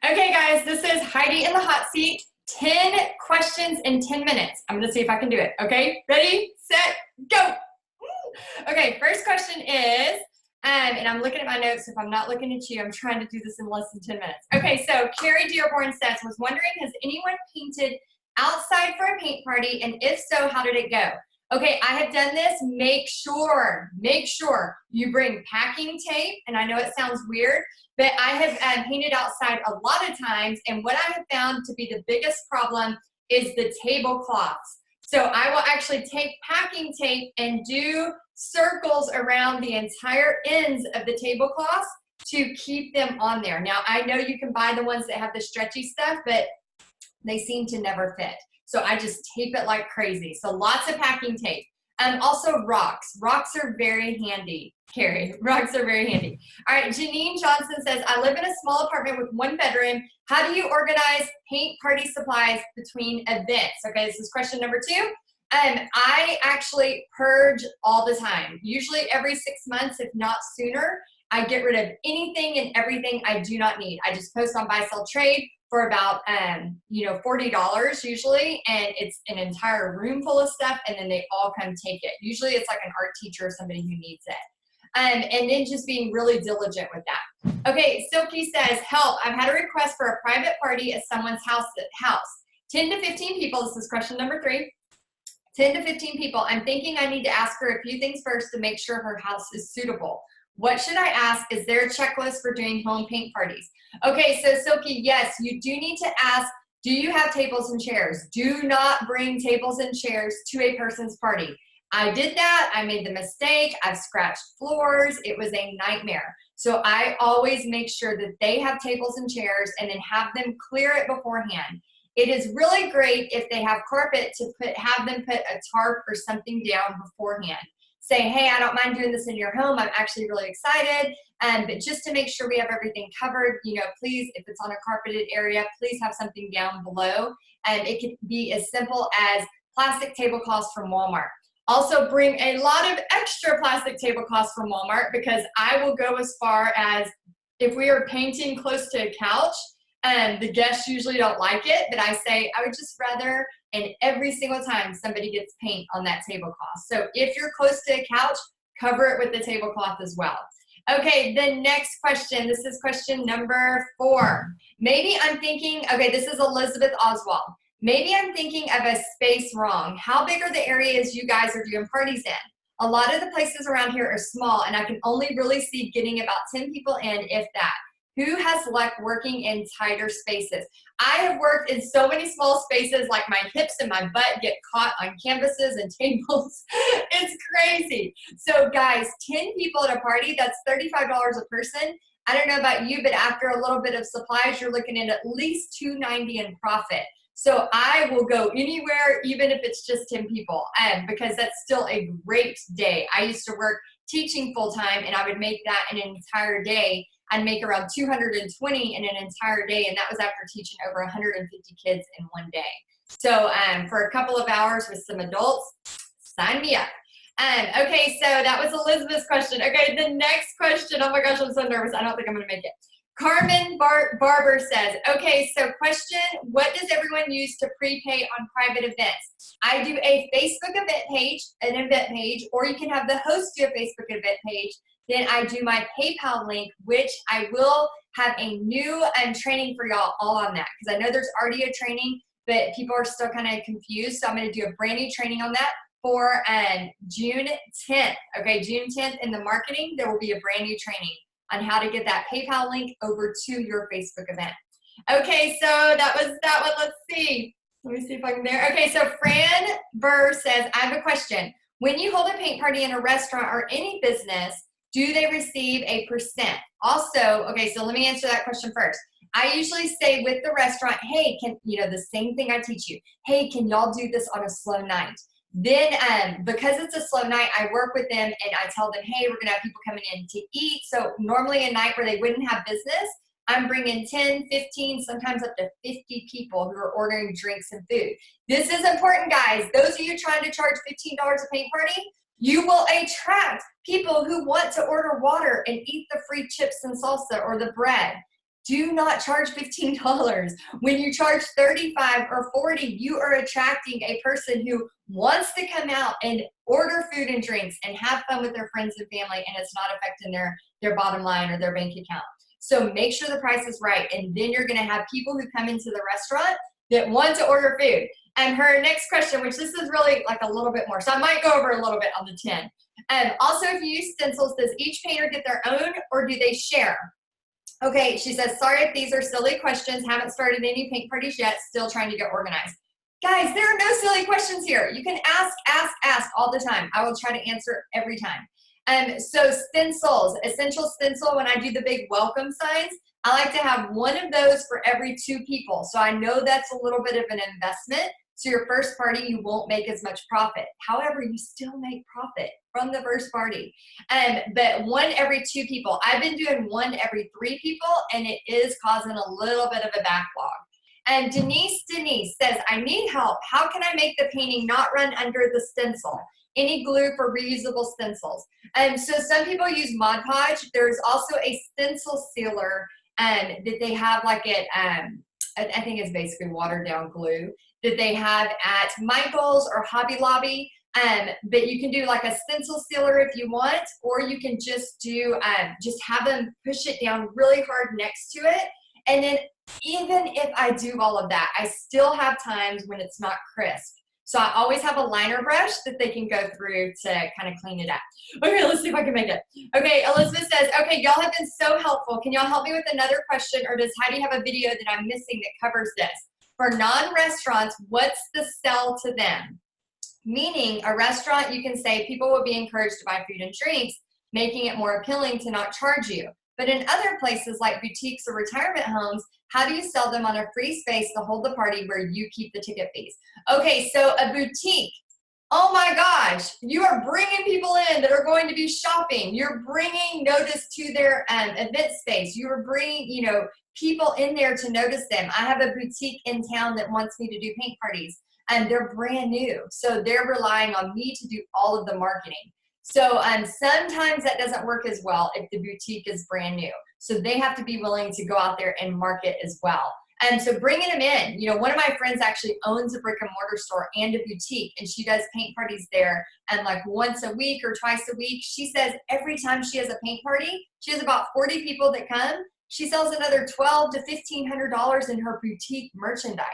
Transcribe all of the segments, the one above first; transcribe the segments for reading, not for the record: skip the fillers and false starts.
Okay, guys, this is Heidi in the hot seat. 10 questions in 10 minutes. I'm gonna see if I can do it. Okay, ready, set, go. Okay, first question is, and I'm looking at my notes. If I'm not looking at you, I'm trying to do this in less than 10 minutes. Okay, so Carrie Dearborn says, was wondering, has anyone painted outside for a paint party? And if so, how did it go? Okay, I have done this. Make sure you bring packing tape. And I know it sounds weird, but I have painted outside a lot of times. And what I have found to be the biggest problem is the tablecloths. So I will actually take packing tape and do circles around the entire ends of the tablecloths to keep them on there. Now, I know you can buy the ones that have the stretchy stuff, but they seem to never fit. So I just tape it like crazy. So lots of packing tape. Also rocks. Rocks are very handy, Carrie. Rocks are very handy. All right, Janine Johnson says, I live in a small apartment with one bedroom. How do you organize paint party supplies between events? Okay, this is question number 2. I actually purge all the time. Usually every 6 months, if not sooner. I get rid of anything and everything I do not need. I just post on buy, sell, trade for about $40 usually, and it's an entire room full of stuff, and then they all come take it. Usually it's like an art teacher or somebody who needs it. And then just being really diligent with that. Okay, Silky says, help, I've had a request for a private party at someone's house. 10 to 15 people, this is question number 3. 10 to 15 people. I'm thinking I need to ask her a few things first to make sure her house is suitable. What should I ask? Is there a checklist for doing home paint parties? Okay, so Silky, yes, you do need to ask, do you have tables and chairs? Do not bring tables and chairs to a person's party. I did that. I made the mistake. I've scratched floors. It was a nightmare. So I always make sure that they have tables and chairs and then have them clear it beforehand. It is really great if they have carpet to have them put a tarp or something down beforehand. Say, hey, I don't mind doing this in your home. I'm actually really excited. But just to make sure we have everything covered, please, if it's on a carpeted area, please have something down below. And it could be as simple as plastic tablecloths from Walmart. Also bring a lot of extra plastic tablecloths from Walmart, because I will go as far as, if we are painting close to a couch, the guests usually don't like it, but I say I would just rather, and every single time somebody gets paint on that tablecloth. So if you're close to a couch, cover it with the tablecloth as well. Okay, the next question, this is question number 4. Maybe I'm thinking, okay, this is Elizabeth Oswald. Maybe I'm thinking of a space wrong. How big are the areas you guys are doing parties in? A lot of the places around here are small, and I can only really see getting about 10 people in, if that. Who has luck working in tighter spaces? I have worked in so many small spaces, like my hips and my butt get caught on canvases and tables. It's crazy. So guys, 10 people at a party, that's $35 a person. I don't know about you, but after a little bit of supplies, you're looking at least $290 in profit. So I will go anywhere, even if it's just 10 people, because that's still a great day. I used to work teaching full-time, and I would make that in an entire day. I'd make around 220 in an entire day, and that was after teaching over 150 kids in one day. So for a couple of hours with some adults, sign me up. Okay, so that was Elizabeth's question. Okay, the next question, oh my gosh, I'm so nervous. I don't think I'm gonna make it. Carmen Barber says, okay, so question, what does everyone use to prepay on private events? I do a Facebook event page, or you can have the host do a Facebook event page. Then I do my PayPal link, which I will have a new training for y'all all on that, because I know there's already a training, but people are still kind of confused. So I'm going to do a brand new training on that for June 10th. Okay, June 10th in the marketing, there will be a brand new training on how to get that PayPal link over to your Facebook event. Okay, so that was that one. Let's see. Let me see if I can there. Okay, so Fran Burr says, I have a question. When you hold a paint party in a restaurant or any business, do they receive a percent? Also, okay, so let me answer that question first. I usually say with the restaurant, hey, the same thing I teach you. Hey, can y'all do this on a slow night? Then because it's a slow night, I work with them and I tell them, hey, we're gonna have people coming in to eat. So normally a night where they wouldn't have business, I'm bringing 10, 15, sometimes up to 50 people who are ordering drinks and food. This is important, guys. Those of you trying to charge $15 a paint party, you will attract people who want to order water and eat the free chips and salsa or the bread. Do not charge $15. When you charge $35 or $40, you are attracting a person who wants to come out and order food and drinks and have fun with their friends and family, and it's not affecting their bottom line or their bank account. So make sure the price is right, and then you're gonna have people who come into the restaurant that want to order food. And her next question, which this is really like a little bit more, so I might go over a little bit on the 10. Also, if you use stencils, does each painter get their own or do they share? Okay, she says, sorry if these are silly questions. Haven't started any paint parties yet. Still trying to get organized. Guys, there are no silly questions here. You can ask all the time. I will try to answer every time. So stencils, essential stencil, when I do the big welcome signs, I like to have one of those for every 2 people. So I know that's a little bit of an investment. So your first party, you won't make as much profit. However, you still make profit from the first party. But one every 2 people. I've been doing one every 3 people, and it is causing a little bit of a backlog. And Denise says, I need help. How can I make the painting not run under the stencil? Any glue for reusable stencils? So some people use Mod Podge. There's also a stencil sealer that they have like it, I think it's basically watered down glue that they have at Michael's or Hobby Lobby. But you can do like a stencil sealer if you want, or you can just do, just have them push it down really hard next to it. And then even if I do all of that, I still have times when it's not crisp. So I always have a liner brush that they can go through to kind of clean it up. Okay, let's see if I can make it. Okay, Elizabeth says, okay, y'all have been so helpful. Can y'all help me with another question, or does Heidi have a video that I'm missing that covers this? For non-restaurants, what's the sell to them? Meaning a restaurant, you can say people will be encouraged to buy food and drinks, making it more appealing to not charge you. But in other places like boutiques or retirement homes, how do you sell them on a free space to hold the party where you keep the ticket fees? Okay, so a boutique, oh my gosh, you are bringing people in that are going to be shopping. You're bringing notice to their event space. You are bringing, people in there to notice them. I have a boutique in town that wants me to do paint parties, and they're brand new. So they're relying on me to do all of the marketing. So sometimes that doesn't work as well if the boutique is brand new. So they have to be willing to go out there and market as well. And so bringing them in, one of my friends actually owns a brick and mortar store and a boutique, and she does paint parties there, and like once a week or twice a week. She says every time she has a paint party, she has about 40 people that come. She sells another $1,200 to $1,500 in her boutique merchandise.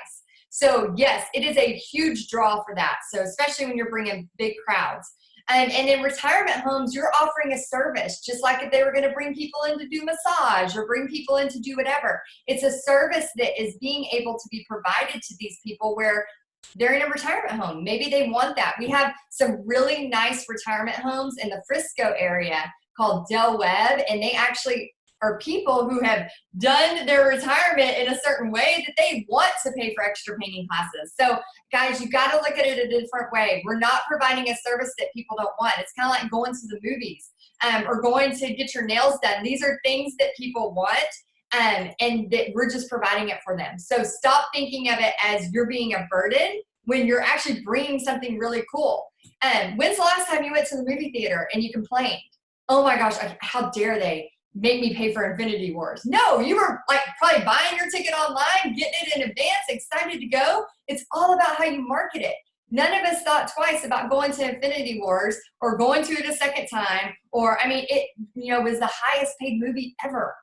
So yes, it is a huge draw for that. So especially when you're bringing big crowds. And in retirement homes, you're offering a service, just like if they were going to bring people in to do massage or bring people in to do whatever. It's a service that is being able to be provided to these people where they're in a retirement home. Maybe they want that. We have some really nice retirement homes in the Frisco area called Del Webb, and they actually are people who have done their retirement in a certain way that they want to pay for extra painting classes. So guys, you got to look at it a different way. We're not providing a service that people don't want. It's kind of like going to the movies or going to get your nails done. These are things that people want, and that we're just providing it for them. So stop thinking of it as you're being a burden when you're actually bringing something really cool. When's the last time you went to the movie theater and you complained? Oh my gosh, how dare they make me pay for Infinity Wars? No, you were like probably buying your ticket online, getting it in advance, excited to go. It's all about how you market it. None of us thought twice about going to Infinity Wars or going to it a second time. Or, it, was the highest paid movie ever,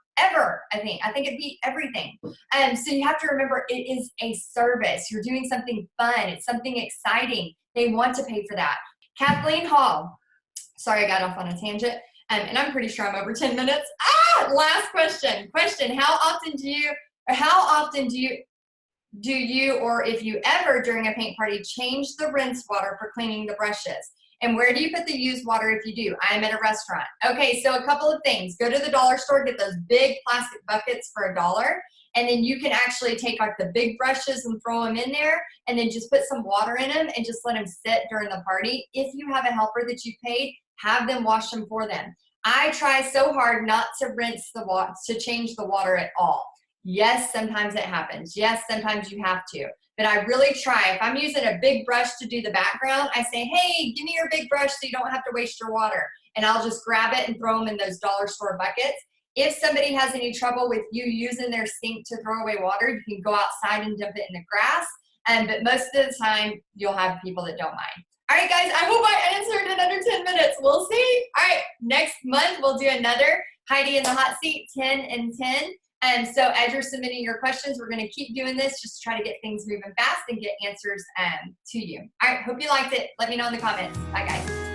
I think. I think it beat everything. So you have to remember, it is a service. You're doing something fun. It's something exciting. They want to pay for that. Kathleen Hall. Sorry, I got off on a tangent. And I'm pretty sure I'm over 10 minutes. Last question. How often do you, or if you ever during a paint party, change the rinse water for cleaning the brushes? And where do you put the used water if you do? I'm at a restaurant. Okay, so a couple of things. Go to the dollar store, get those big plastic buckets for $1. And then you can actually take like the big brushes and throw them in there, and then just put some water in them and just let them sit during the party. If you have a helper that you paid, have them wash them for them. I try so hard not to rinse the water, to change the water at all. Yes, sometimes it happens. Yes, sometimes you have to. But I really try. If I'm using a big brush to do the background, I say, hey, give me your big brush so you don't have to waste your water. And I'll just grab it and throw them in those dollar store buckets. If somebody has any trouble with you using their sink to throw away water, you can go outside and dump it in the grass. But most of the time, you'll have people that don't mind. All right, guys, I hope I answered in under 10 minutes. We'll see. All right, next month, we'll do another Heidi in the hot seat, 10 and 10. And so as you're submitting your questions, we're going to keep doing this just to try to get things moving fast and get answers to you. All right, hope you liked it. Let me know in the comments. Bye, guys.